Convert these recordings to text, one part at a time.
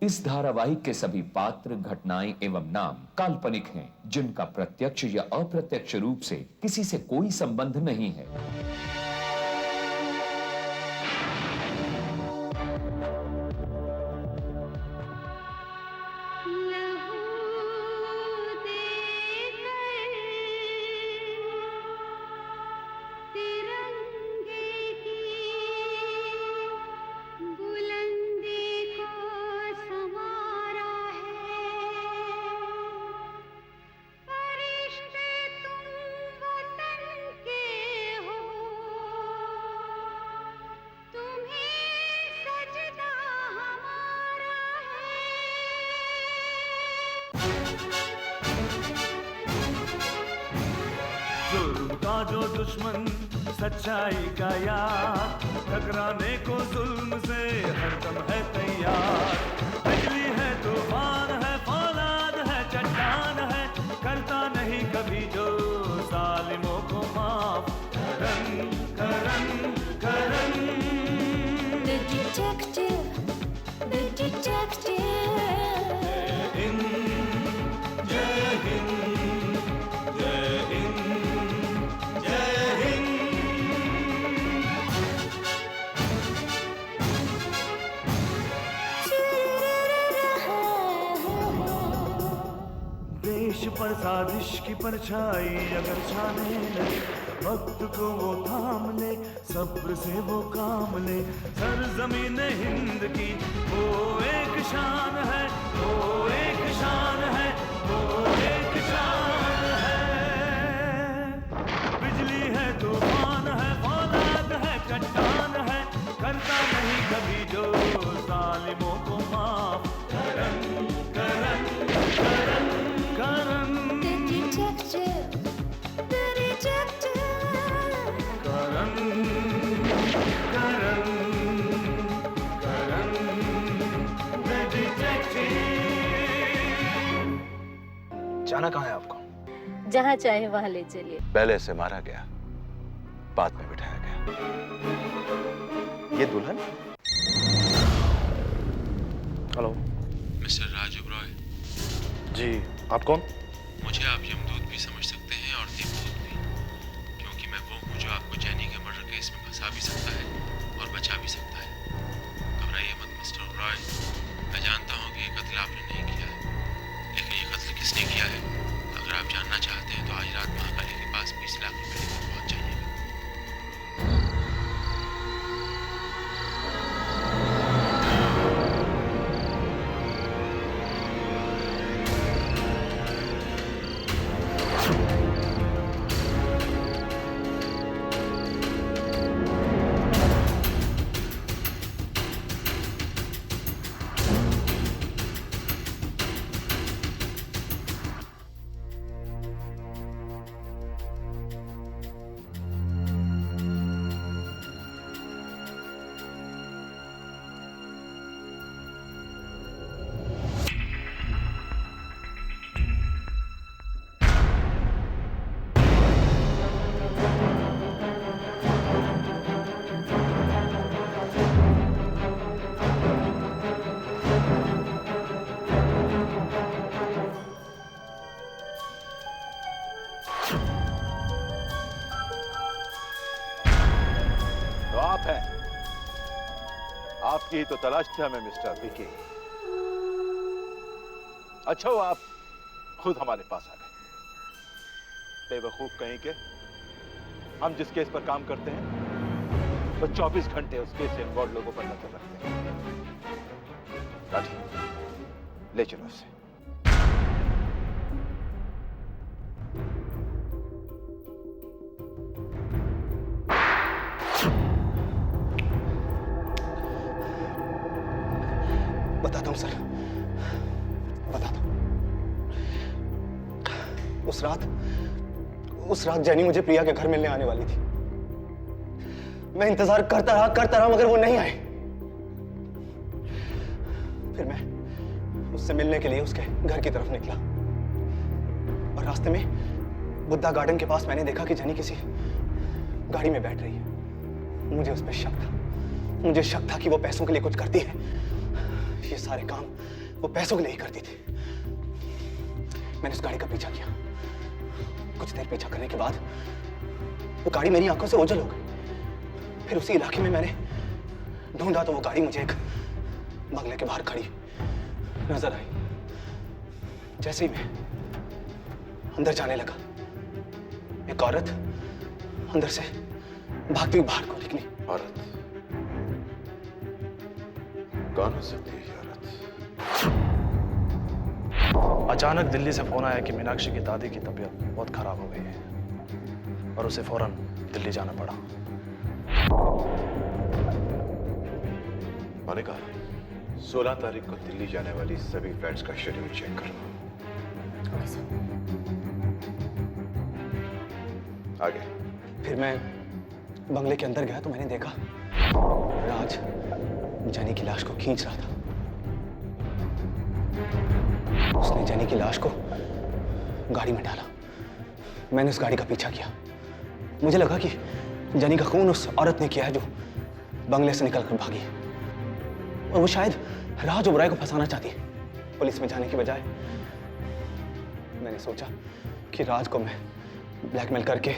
इस धारावाहिक के सभी पात्र, घटनाएं एवं नाम काल्पनिक हैं, जिनका प्रत्यक्ष या अप्रत्यक्ष रूप से किसी से कोई संबंध नहीं है। जुल्म का जो दुश्मन सच्चाई का यार, टकराने को जुल्म से हरदम है तैयार। बिजली है, तूफान है, फौलाद है, चट्टान है, करता नहीं कभी जो जालिमों को माफ। करन करन करन The detective, the detective. जय हिंद, जय हिंद, जय हिंद। देश पर साजिश की परछाई अगर छाने लगे, वक्त को वो थाम ले, सब्र से वो काम ले। सरजमीन हिंद की वो एक शान है, वो एक शान है, वो एक शान है। बिजली है, तूफान है, फौलाद है, चट्टान है, करता नहीं कभी जो जालिमों को माफ। करन करन करन करन The detective, Karan Karan Karan the detective। जाना कहाँ है आपको? जहाँ चाहे वहाँ ले चलिए। पहले से मारा गया, बाद में बिठाया गया। ये दुल्हन? हेलो, मिस्टर राज ओबरॉय, जी आप कौन? मुझे आप यमदूत भी समझ सकते हैं और देवदूत भी, क्योंकि मैं वो हूँ जो आपको जैनी के मर्डर केस में फंसा भी सकता है और बचा भी सकता है। घबराइए मत मिस्टर ओबरॉय, मैं जानता हूँ कि ये कत्ल आपने नहीं किया है, लेकिन ये कत्ल किसने किया है अगर आप जानना चाहते हैं तो आज रात महाकाली के पास 20 लाख रुपए लेकर पहुँच जाइएगा। तो आप हैं, आपकी ही तो तलाश थी हमें मिस्टर विकी। अच्छा वो आप खुद हमारे पास आ गए। बेवकूफ कहीं के, हम जिस केस पर काम करते हैं तो 24 घंटे उस केस से इन्वॉल्व लोगों पर नजर रखते हैं। लाठी ले चलो उसे। बताता हूं सर, बताता हूं। उस रात जैनी मुझे प्रिया के घर मिलने आने वाली थी। मैं इंतजार करता रहा मगर वो नहीं आए। फिर मैं उससे मिलने के लिए उसके घर की तरफ निकला और रास्ते में बुद्धा गार्डन के पास मैंने देखा कि जैनी किसी गाड़ी में बैठ रही है। मुझे उस पर शक था, मुझे शक था कि वो पैसों के लिए कुछ करती है ये सारे काम वो पैसों के लिए ही करती थी। मैंने उस गाड़ी का पीछा किया। कुछ देर पीछा करने के बाद वो गाड़ी मेरी आंखों से ओझल हो गई। फिर उसी इलाके में मैंने ढूंढा तो वो गाड़ी मुझे एक बंगले के बाहर खड़ी नजर आई। जैसे ही मैं अंदर जाने लगा, एक औरत अंदर से भागती हुई बाहर को निकली। औरत? कौन हो सकती है ये औरत? अचानक दिल्ली से फोन आया कि मीनाक्षी की दादी की तबीयत बहुत खराब हो गई है और उसे फौरन दिल्ली जाना पड़ा। मोनिका, 16 तारीख को दिल्ली जाने वाली सभी फ्लाइट्स का शेड्यूल चेक करो। आगे। फिर मैं बंगले के अंदर गया तो मैंने देखा राज जनी की लाश को खींच रहा था। उसने जनी की लाश को गाड़ी में डाला। मैंने उस गाड़ी का पीछा किया। मुझे लगा कि जनी का खून उस औरत ने किया है जो बंगले से निकलकर भागी है और वो शायद राज ओबराय को फंसाना चाहती है। पुलिस में जाने की बजाय मैंने सोचा कि राज को मैं ब्लैकमेल करके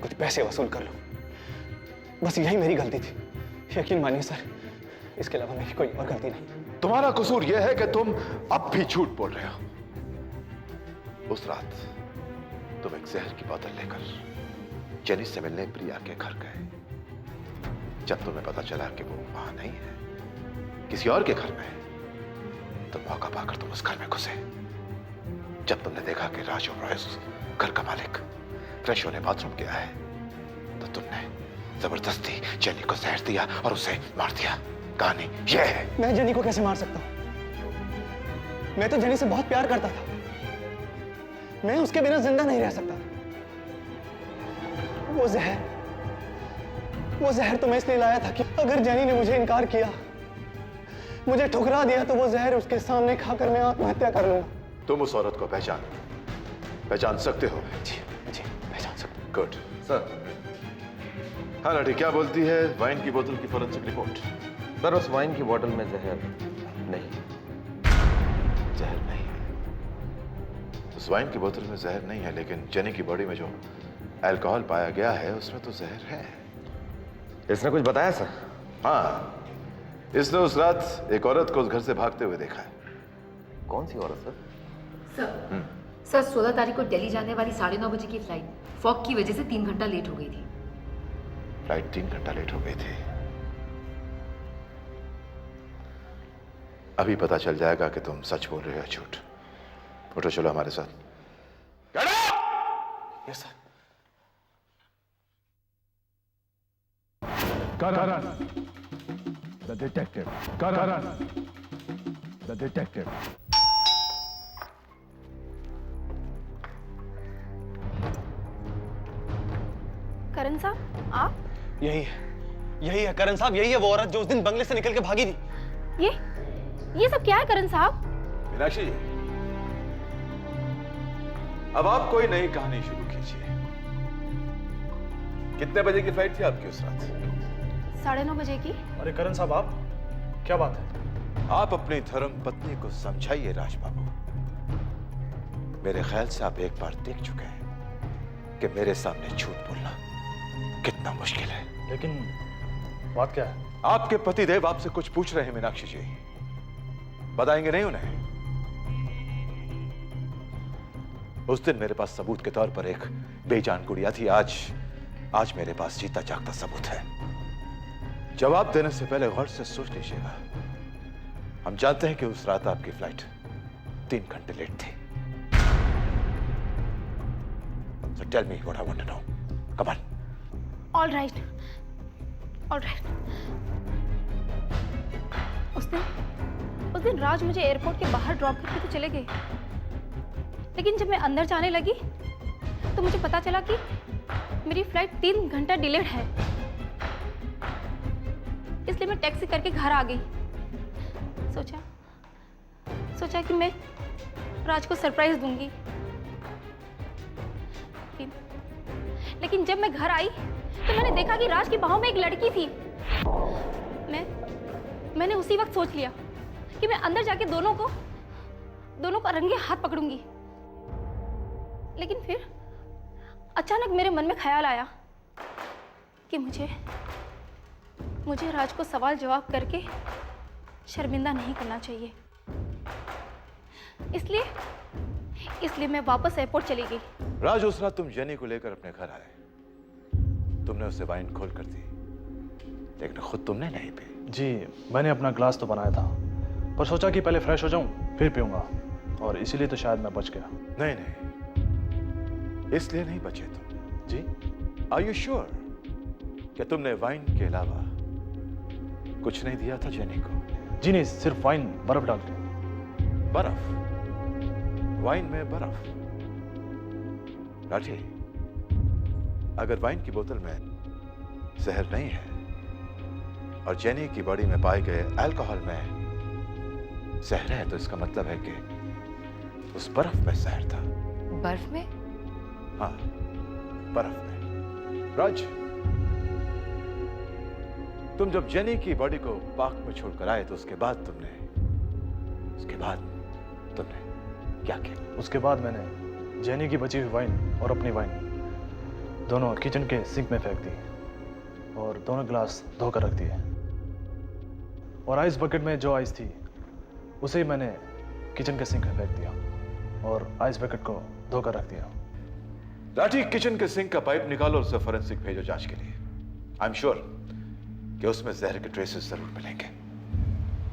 कुछ पैसे वसूल कर लूं। बस यही मेरी गलती थी। यकीन मानिए सर, इसके अलावा मेरी कोई और गलती नहीं। तुम्हारा कसूर यह है कि तुम अब भी झूठ बोल रहे हो। उस रात तुम एक जहर की बोतल लेकर जेनी से मिलने प्रिया के घर गए। जब तुम्हें पता चला कि वो वहां नहीं है, किसी और के घर में है, तो मौका पाकर तुम उस घर में घुसे। जब तुमने देखा कि राज ओबराय उस घर का मालिक फ्रेश होने बाथरूम गया है, तो तुमने जबरदस्ती जेनी को जहर दिया और उसे मार दिया। कहानी यह है। मैं जेनी को कैसे मार सकता हूं? मैं तो जेनी से बहुत प्यार करता था। मैं उसके बिना जिंदा नहीं रह सकता। वो जहर तो मैं इसलिए लाया था कि अगर जेनी ने मुझे इनकार किया, मुझे ठुकरा दिया, तो वो जहर उसके सामने खाकर मैं आत्महत्या कर लूंगा। तुम उस औरत को पहचान सकते हो? जी पहचान सकता। Good sir. हाँ लाठी, क्या बोलती है वाइन की बोतल की फॉरेंसिक रिपोर्ट? सर, उस वाइन की बोतल में जहर नहीं। जहर नहीं है? उस वाइन की बोतल में जहर नहीं है, लेकिन जेनी की बॉडी में जो अल्कोहल पाया गया है उसमें तो जहर है। इसने कुछ बताया सर? हाँ, इसने उस रात एक औरत को उस घर से भागते हुए देखा है। कौन सी औरत सर? सर 16 तारीख को दिल्ली जाने वाली 9:30 बजे की फ्लाइट फॉग की वजह से 3 घंटा लेट हो गई थी। फ्लाइट 3 घंटा लेट हो गई थी। अभी पता चल जाएगा कि तुम सच बोल रहे हो या झूठ। उठो, चलो हमारे साथ। Get up! Yes sir. Karan, the detective. Karan, the detective. करण साहब, आप? यही है करण साहब, यही है वो औरत जो उस दिन बंगले से निकल के भागी थी। ये सब क्या है करण साहब? मीनाक्षी, अब आप कोई नई कहानी शुरू कीजिए। कितने बजे की फ्लाइट थी आपकी उस रात? 9:30 बजे की। अरे करण साहब, आप क्या बात है? आप अपनी धर्म पत्नी को समझाइए राज बाबू। मेरे ख्याल से आप एक बार देख चुके हैं कि मेरे सामने झूठ बोलना कितना मुश्किल है। लेकिन बात क्या है? आपके पतिदेव आपसे कुछ पूछ रहे हैं मीनाक्षी जी, बताएंगे नहीं उन्हें? उस दिन मेरे पास सबूत के तौर पर एक बेजान गुड़िया थी। आज मेरे पास जीता जागता सबूत है। जवाब देने से पहले गौर से सोच लीजिएगा। हम जानते हैं कि उस रात आपकी फ्लाइट 3 घंटे लेट थी। So tell me what I want to know. Come on. All right. उस दिन राज मुझे एयरपोर्ट के बाहर ड्रॉप करके तो चले गए, लेकिन जब मैं अंदर जाने लगी तो मुझे पता चला कि मेरी फ्लाइट 3 घंटा डिलेड है। इसलिए मैं टैक्सी करके घर आ गई। सोचा कि मैं राज को सरप्राइज दूंगी। लेकिन जब मैं घर आई तो मैंने देखा कि राज की बाहों में एक लड़की थी। मैंने उसी वक्त सोच लिया कि मैं अंदर जाके दोनों को रंगे हाथ पकड़ूंगी। लेकिन फिर अचानक मेरे मन में ख्याल आया कि मुझे राज को सवाल जवाब करके शर्मिंदा नहीं करना चाहिए। इसलिए मैं वापस एयरपोर्ट चली गई। राज, उस रात तुम जेनी को लेकर अपने घर आए, तुमने उसे वाइन खोल कर दी, लेकिन खुद तुमने नहीं पी। जी, मैंने अपना ग्लास तो बनाया था, पर सोचा कि पहले फ्रेश हो जाऊं फिर पीऊंगा, और इसीलिए तो शायद मैं बच गया। नहीं नहीं, इसलिए नहीं बचे तुम। जी? आर यू श्योर कि तुमने वाइन के अलावा कुछ नहीं दिया था जेनी को? जी नहीं, सिर्फ वाइन, बर्फ डाल के। बर्फ? वाइन में बर्फ? राठी, अगर वाइन की बोतल में जहर नहीं है और जेनी की बॉडी में पाए गए अल्कोहल में जहर है, तो इसका मतलब है कि उस बर्फ में जहर था। बर्फ में? हाँ, बर्फ में। राज, तुम जब जेनी की बॉडी को पार्क में छोड़कर आए तो उसके बाद तुमने क्या किया? उसके बाद मैंने जेनी की बची हुई वाइन और अपनी वाइन दोनों किचन के सिंक में फेंक दी, और दोनों गिलास धोकर रख दिए, और आइस बकेट में जो आइस थी उसे ही मैंने किचन के सिंक में फेंक दिया, और आइस बकेट को धोकर रख दिया। राठी, किचन के सिंक का पाइप निकालो और उसे फोरेंसिक भेजो जांच के लिए। आई एम श्योर कि उसमें जहर के ट्रेसेस जरूर मिलेंगे।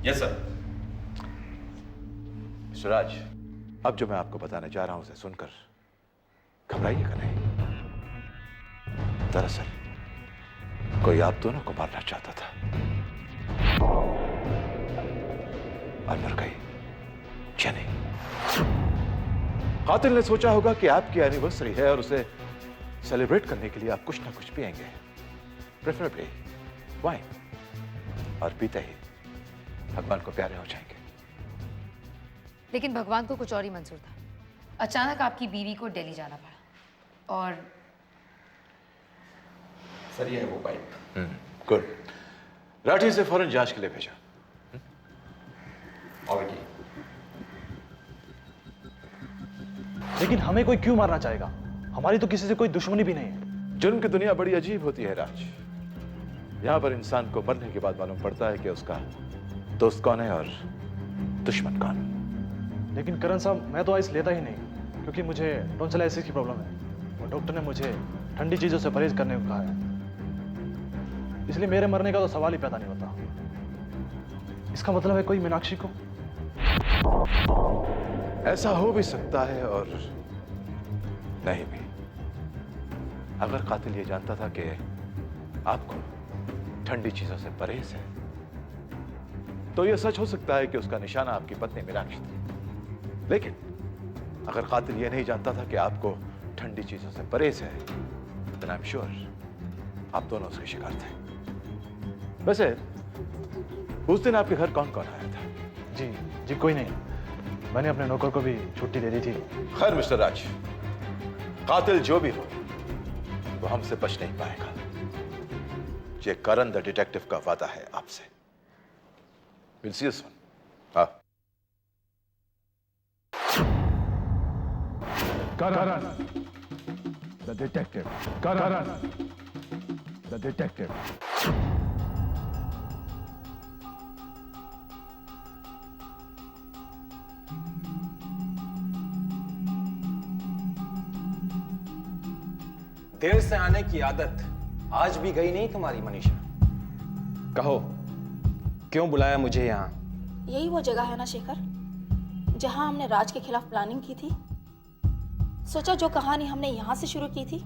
Yes sir. मिस्टर राज, अब जो मैं आपको बताने जा रहा हूं उसे सुनकर घबराइएगा नहीं। दरअसल कोई आप दोनों को मारना चाहता था और मर गई जेनी। कातिल ने सोचा होगा कि आपकी एनिवर्सरी है और उसे सेलिब्रेट करने के लिए आप कुछ ना कुछ पिएंगे, प्रेफरेबली वाइन, और पीते ही भगवान को प्यारे हो जाएंगे। लेकिन भगवान को कुछ और ही मंजूर था। अचानक आपकी बीवी को दिल्ली जाना पड़ा, और सर ये है वो पाइप। गुड। राठी से फौरन जांच के लिए भेजा। ऑलरेडी। लेकिन हमें कोई क्यों मारना चाहेगा? हमारी तो किसी से कोई दुश्मनी भी नहीं है। जुर्म की दुनिया बड़ी अजीब होती है राज। यहां पर इंसान को मरने के बाद मालूम पड़ता है कि उसका दोस्त कौन है और दुश्मन कौन। लेकिन करण साहब, मैं तो आइस लेता ही नहीं, क्योंकि मुझे टॉन्सिलाइटिस की प्रॉब्लम है, और डॉक्टर ने मुझे ठंडी चीजों से परहेज करने को कहा है। इसलिए मेरे मरने का तो सवाल ही पैदा नहीं होता। इसका मतलब है कोई मीनाक्षी को? ऐसा हो भी सकता है और नहीं भी। अगर कातिल ये जानता था कि आपको ठंडी चीजों से परहेज है, तो यह सच हो सकता है कि उसका निशाना आपकी पत्नी मीनाक्षी थी। लेकिन अगर कातिल ये नहीं जानता था कि आपको ठंडी चीजों से परहेज है, तो आई एम श्योर आप दोनों उसके शिकार थे। वैसे उस दिन आपके घर कौन कौन आया था? जी कोई नहीं। मैंने अपने नौकर को भी छुट्टी दे दी थी। खैर मिस्टर राज, कातिल जो भी हो वो हमसे बच नहीं पाएगा। ये करण द डिटेक्टिव का वादा है आपसे। Will see you soon. हाँ। Karan the detective, Karan the detective. देर से आने की आदत आज भी गई नहीं तुम्हारी मनीषा? कहो, क्यों बुलाया मुझे यहाँ? यही वो जगह है ना शेखर, जहां हमने राज के खिलाफ प्लानिंग की थी। सोचा जो कहानी हमने यहाँ से शुरू की थी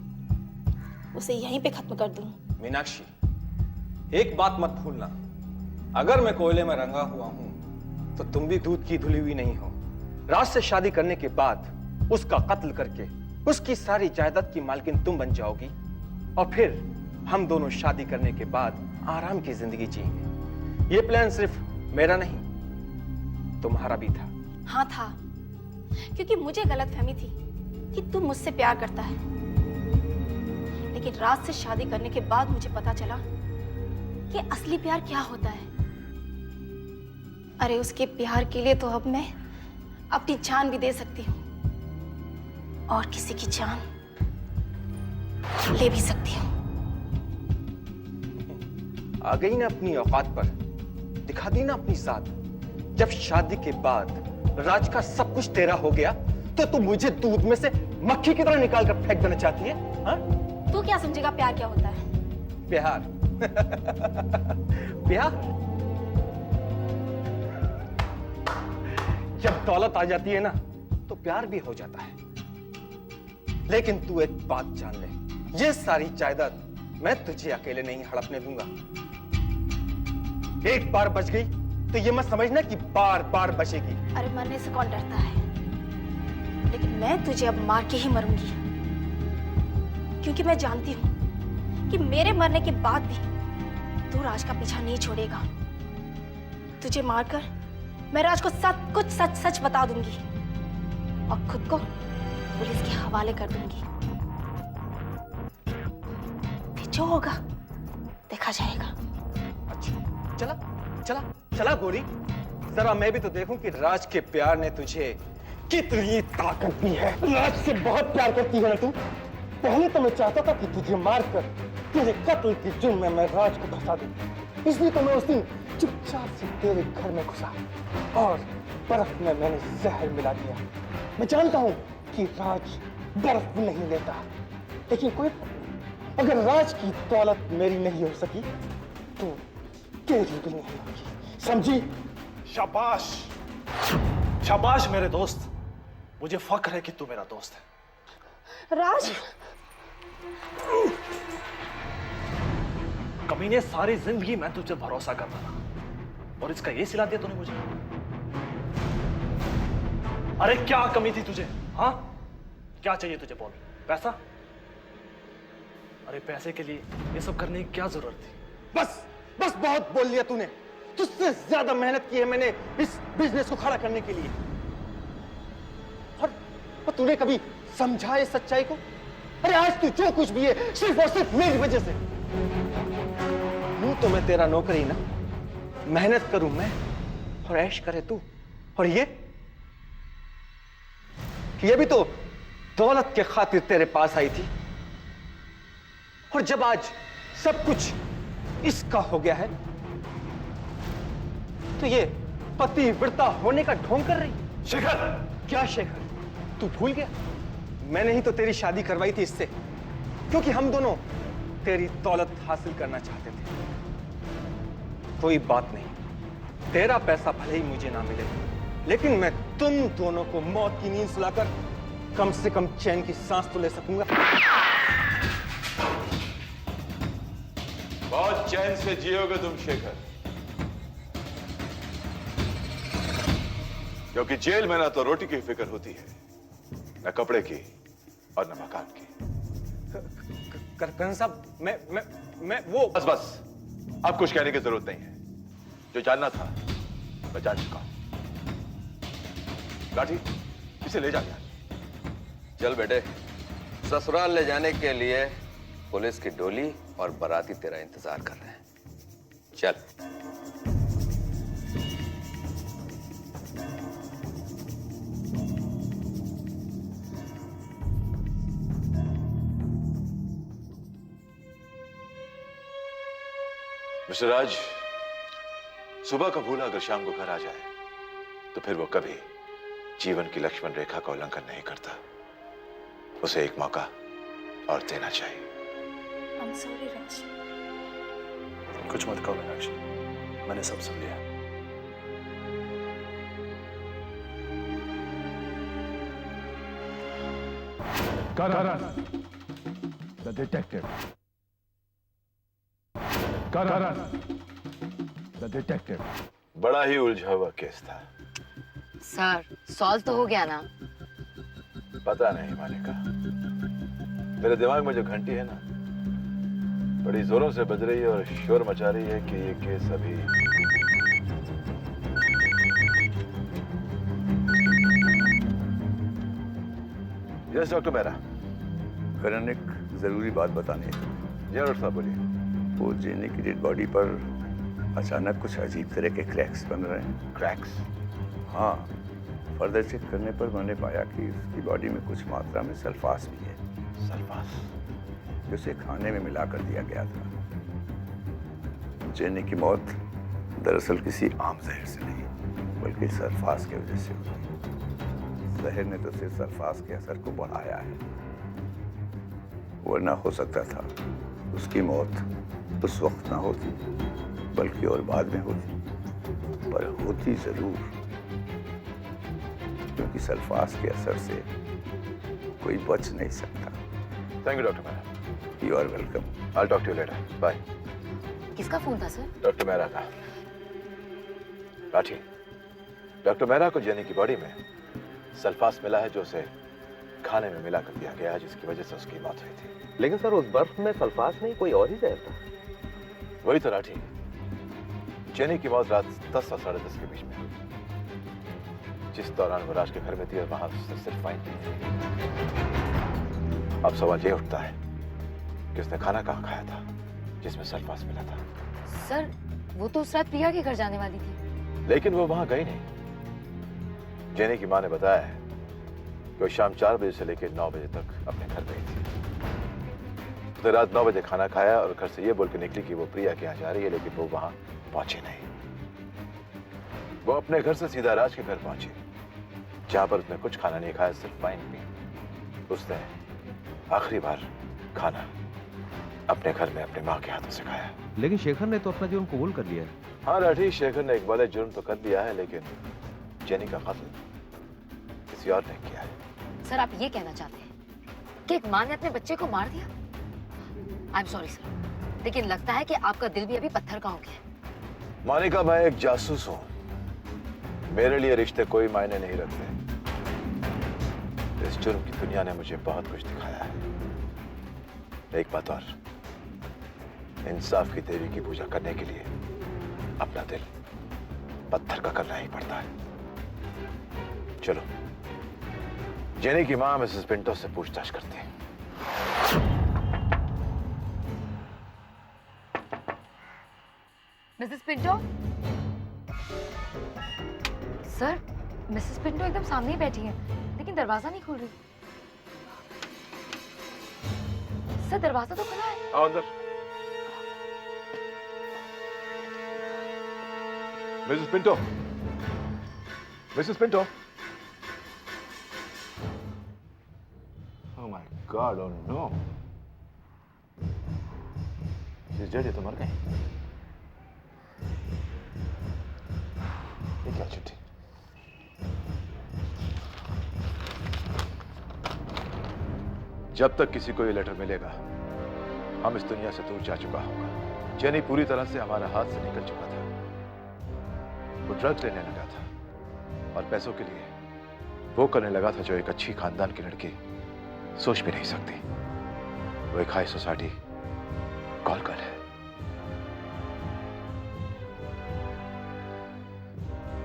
उसे यहीं पे खत्म कर दूं। मीनाक्षी, एक बात मत भूलना, अगर मैं कोयले में रंगा हुआ हूं तो तुम भी दूध की धुली हुई नहीं हो। राज से शादी करने के बाद उसका कत्ल करके उसकी सारी जायदाद की मालकिन तुम बन जाओगी, और फिर हम दोनों शादी करने के बाद आराम की जिंदगी जिएंगे। ये प्लान सिर्फ मेरा नहीं, तुम्हारा भी था। हाँ था, क्योंकि मुझे गलतफहमी थी कि तू मुझसे प्यार करता है। लेकिन राज से शादी करने के बाद मुझे पता चला कि असली प्यार क्या होता है। अरे उसके प्यार के लिए तो अब मैं अपनी जान भी दे सकती हूँ और किसी की जान ले भी सकती हूँ। आ गई ना अपनी औकात पर, दिखा दी ना अपनी जात। जब शादी के बाद राज का सब कुछ तेरा हो गया तो तू मुझे दूध में से मक्खी की तरह निकाल कर फेंक देना चाहती है? हाँ? तू क्या समझेगा प्यार क्या होता है? प्यार प्यार जब दौलत आ जाती है ना तो प्यार भी हो जाता है। लेकिन तू एक बात जान ले, ये सारी जायदाद मैं तुझे अकेले नहीं हड़पने दूंगा। एक बार बच गई तो ये मत समझना कि बार बार बचेगी। अरे मरने से कौन डरता है, लेकिन मैं तुझे अब मार के ही मरूंगी, क्योंकि मैं जानती हूं कि मेरे मरने के बाद भी तू राज का पीछा नहीं छोड़ेगा। तुझे मारकर मैं राज को सब कुछ सच सच बता दूंगी और खुद को पुलिस के हवाले कर दूंगी। फिर जो होगा देखा जाएगा। अच्छा चला चला चला गोरी, जरा मैं भी तो देखूं कि राज के प्यार ने तुझे कितनी ताकत दी है। राज से बहुत प्यार करती है ना तू। पहले तो मैं चाहता था कि तुझे मारकर तेरे कत्ल के जुर्म में मैं राज को फंसा दूं, इसलिए तो मैं उस दिन चुपचाप से तेरे घर में घुसा और बर्फ में मैंने जहर मिला दिया। मैं जानता हूं कि राज बर्फ भी नहीं लेता, लेकिन कोई अगर राज की दौलत मेरी नहीं हो सकी तो तेरी भी नहीं होगी, समझी? शाबाश शाबाश मेरे दोस्त, मुझे फख्र है कि तू मेरा दोस्त है। राज कमीने, सारी जिंदगी मैं तुझे भरोसा करता था और इसका ये सिला दिया तूने मुझे। अरे क्या कमी थी तुझे? हाँ क्या चाहिए तुझे? बोल। पैसा? अरे पैसे के लिए ये सब करने की क्या जरूरत थी? बस बस बहुत बोल लिया तूने। तुझसे ज्यादा मेहनत की है मैंने इस बिजनेस को खड़ा करने के लिए, और तूने कभी समझा इस सच्चाई को? अरे आज तू जो कुछ भी है सिर्फ और सिर्फ मेरी वजह से। यूं तो मैं तेरा नौकर ही ना, मेहनत करूं मैं और ऐश करे तू, और ये भी तो दौलत के खातिर तेरे पास आई थी। और जब आज सब कुछ इसका हो गया है तो ये पतिव्रता होने का ढोंग कर रही। शेखर! क्या शेखर? तू भूल गया? मैंने ही तो तेरी शादी करवाई थी इससे, क्योंकि हम दोनों तेरी दौलत हासिल करना चाहते थे। कोई बात नहीं, तेरा पैसा भले ही मुझे ना मिले, लेकिन मैं तुम दोनों को मौत की नींद सुलाकर कम से कम चैन की सांस तो ले सकूंगा। बहुत चैन से जियोगे तुम शेखर, क्योंकि जेल में ना तो रोटी की फिक्र होती है, न कपड़े की और न मकान की। करकन साहब, मैं वो बस बस, अब कुछ कहने की जरूरत नहीं है। जो जानना था मैं जान चुका हूं। लाठी, इसे ले जा यार। चल बेटे, ससुराल ले जाने के लिए पुलिस की डोली और बाराती तेरा इंतजार कर रहे हैं। चल। मिस्टर राज, सुबह का भूला अगर शाम को घर आ जाए तो फिर वो कभी जीवन की लक्ष्मण रेखा का उल्लंघन नहीं करता। उसे एक मौका और देना चाहिए। I'm sorry, राज। कुछ मत कहो मीनाक्षी, मैंने सब सुन लिया। Karan, the detective. Karan, the detective. बड़ा ही उलझा हुआ केस था। सर, सॉल्व तो हो गया ना? पता नहीं मानिका, मेरे दिमाग में जो घंटी है ना, बड़ी जोरों से बज रही है और शोर मचा रही है कि ये केस अभी यस डॉक्टर मेहरा। करण, एक जरूरी बात बतानी है। जी डॉक्टर साहब बोलिए। वो जेनी की डेड बॉडी पर अचानक कुछ अजीब तरह के क्रैक्स बन रहे हैं। क्रैक्स? हाँ, फर्दर चेक करने पर मैंने पाया कि उसकी बॉडी में कुछ मात्रा में सल्फास भी है। सल्फास? जिसे खाने में मिलाकर दिया गया था। जेनी की मौत दरअसल किसी आम जहर से नहीं, बल्कि सल्फास की वजह से हुई। जहर ने तो सिर्फ सल्फास के असर को बढ़ाया है, वरना हो सकता था उसकी मौत उस वक्त ना होती, बल्कि और बाद में होती, पर होती जरूर, क्योंकि सल्फास के असर से कोई बच नहीं सकता। Thank you doctor Mehra. You are welcome. I'll talk to you later. Bye. किसका फोन था सर? डॉक्टर मेहरा का। राठी, डॉक्टर मेहरा को जेनी की बॉडी में सल्फास मिला है, जो उसे खाने में मिला कर दिया गया है, जिसकी वजह से उसकी मौत हुई थी। लेकिन सर उस बर्फ में सल्फास नहीं, कोई और ही जहर था। वही तो राठी, जेनी की मौत रात 10 और 10:30 के बीच में हुई, जिस दौरान वो राज के घर में थी और वहां उसने सिर्फ वाइन पी थी। अब सवाल ये उठता है कि उसने खाना कहाँ खाया था जिसमें सल्फास मिला था। सर वो तो उस रात प्रिया के घर जाने वाली थी। लेकिन वो वहां गई नहीं। जेनी की मां ने बताया है कि वो शाम 4 बजे से लेकर 9 बजे तक अपने घर गई थी। उसने रात 9 बजे खाना खाया और घर से ये बोल के निकली कि वो प्रिया के यहाँ जा रही है, लेकिन वो वहां पहुंची नहीं। वो अपने घर से सीधा राज के घर पहुंची, जहां पर उसने कुछ खाना नहीं खाया, सिर्फ वाइन पी। उसने आखिरी बार खाना अपने घर में अपने माँ के हाथों से खाया। लेकिन शेखर ने तो अपना जुर्म कबूल कर लिया है। हाँ राठी, शेखर ने एक बड़े जुर्म तो कर दिया है, लेकिन जेनी का कत्ल किसी और ने किया है। सर आप ये कहना चाहते हैं कि एक माँ ने अपने बच्चे को मार दिया? आई एम सॉरी सर, लेकिन लगता है कि आपका दिल भी अभी पत्थर का हो गया है। मोनिका, मैं एक जासूस हूं, मेरे लिए रिश्ते कोई मायने नहीं रखते। इस जुर्म की दुनिया ने मुझे बहुत कुछ दिखाया है। एक बात और, इंसाफ की देवी की पूजा करने के लिए अपना दिल पत्थर का करना ही पड़ता है। चलो जेनी की मां मिसेस पिंटो से पूछताछ करते हैं। Mrs Pinto? Sir Mrs Pinto एकदम सामने ही बैठी हैं, लेकिन दरवाजा नहीं खोल रही। सर दरवाजा तो खुला है। आओ अंदर। Mrs Pinto, Mrs Pinto. Oh my God, oh no, she is dead. ये तो मर गई। ये क्या चिट्ठी? जब तक किसी को ये लेटर मिलेगा, हम इस दुनिया से दूर जा चुका होगा। जेनी पूरी तरह से हमारे हाथ से निकल चुका था। वो ड्रग्स लेने लगा था और पैसों के लिए वो करने लगा था जो एक अच्छी खानदान की लड़की सोच भी नहीं सकती। वो एक हाई सोसाइटी कॉल गर्ल है,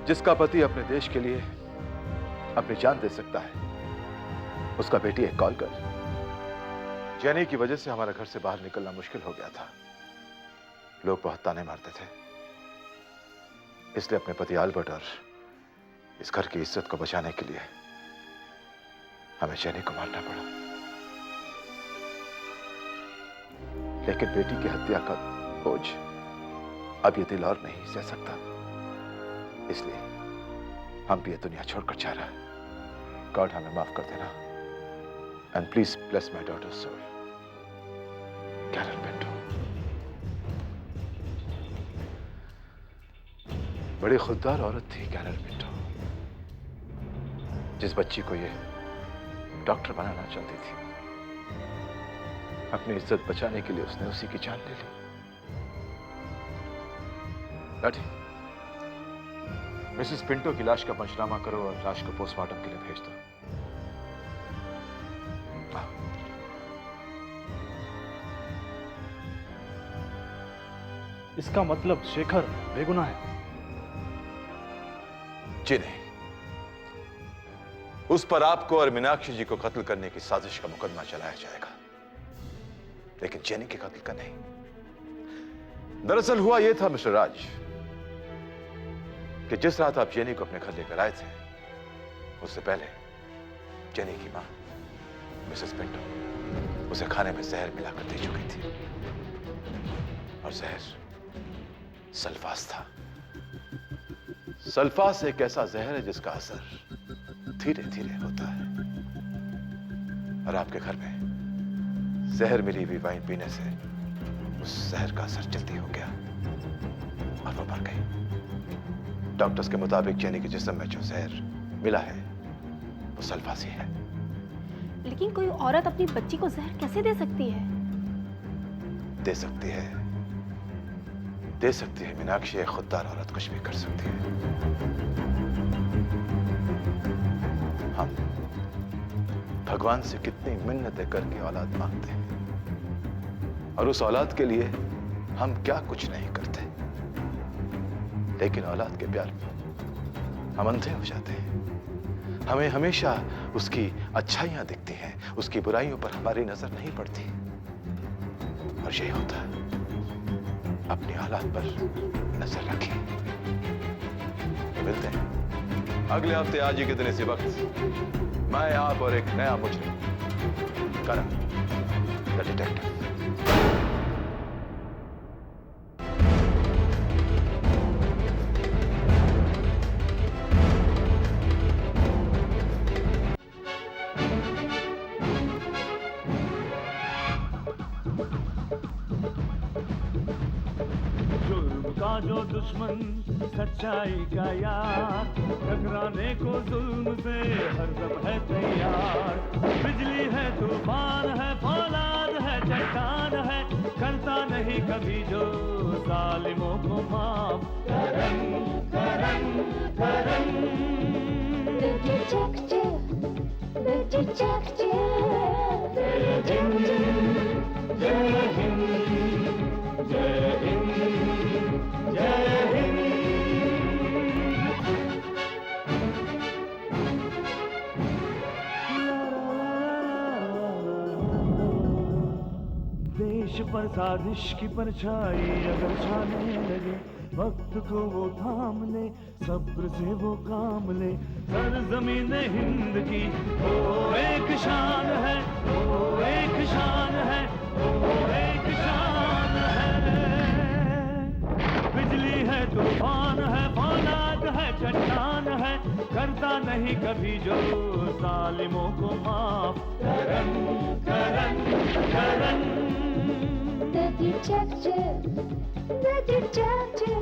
जिसका पति अपने देश के लिए अपनी जान दे सकता है। उसका बेटी एक कॉल गर्ल। जेनी की वजह से हमारे घर से बाहर निकलना मुश्किल हो गया था। लोग बहुत ताने मारते थे, इसलिए अपने पति अल्बर्ट और इस घर की इज्जत को बचाने के लिए हमें जेनी को मारना पड़ा। लेकिन बेटी की हत्या का बोझ अब ये दिल और नहीं सह सकता, इसलिए हम भी ये दुनिया छोड़कर जा रहा है। गॉड हमें माफ कर देना, and please bless my daughter's soul, Carol Pinto. बड़ी खुददार औरत थी कैरल पिंटो। जिस बच्ची को ये डॉक्टर बनाना चाहती थी, अपनी इज्जत बचाने के लिए उसने उसी की जान ले ली। लाठी, मिसेस पिंटो की लाश का पंचनामा करो और लाश को पोस्टमार्टम के लिए भेज दो। इसका मतलब शेखर बेगुनाह है? जी नहीं, उस पर आपको और मीनाक्षी जी को कत्ल करने की साजिश का मुकदमा चलाया जाएगा, लेकिन जेनी के कत्ल का नहीं। दरअसल हुआ यह था मिस्टर राज कि जिस रात आप जेनी को अपने घर लेकर आए थे, उससे पहले जेनी की मां मिसेस पिंटो उसे खाने में जहर मिलाकर दे चुकी थी, और जहर सल्फास था। सल्फास एक ऐसा जहर है जिसका असर धीरे धीरे होता है, और आपके घर में जहर मिली हुई वाइन पीने से उस जहर का असर जल्दी हो गया और वो मर गई। डॉक्टर्स के मुताबिक जेनी के जिस्म में जो जहर मिला है वो सल्फास ही है। लेकिन कोई औरत अपनी बच्ची को जहर कैसे दे सकती है? दे सकती है, दे सकती है मीनाक्षी। एक खुददार औरत कुछ भी कर सकती है। हम भगवान से कितनी मिन्नतें करके औलाद मांगते हैं, और उस औलाद के लिए हम क्या कुछ नहीं करते, लेकिन औलाद के प्यार में हम अंधे हो जाते हैं। हमें हमेशा उसकी अच्छाइयां दिखती हैं, उसकी बुराइयों पर हमारी नजर नहीं पड़ती, और यही होता है। अपनी औलाद पर नजर रखें। मिलते हैं अगले हफ्ते आज ही के दिन इसी वक्त। मैं, आप और एक नया मुजरिम, करण द डिटेक्टिव। का जो दुश्मन सच्चाई का यार, टकराने को जुल्म से हर दम है तैयार। बिजली है, तूफान है, फौलाद है, चट्टान है, करता नहीं कभी जो जालिमों को माफ। करण करण करण The detective, जय हिंद, जय हिंद, जय हिंद, जय हिंद। देश पर साजिश की परछाई अगर छाने लगे, वक्त को वो थाम ले, सब्र से वो काम ले। सरजमीन हिंद की वो एक शान है, वो एक शान है, वो एक शान है। बिजली है, तूफान है, फौलाद है, चट्टान है, करता नहीं कभी जो जालिमों को माफ। Karan Karan Karan The detective, the detective.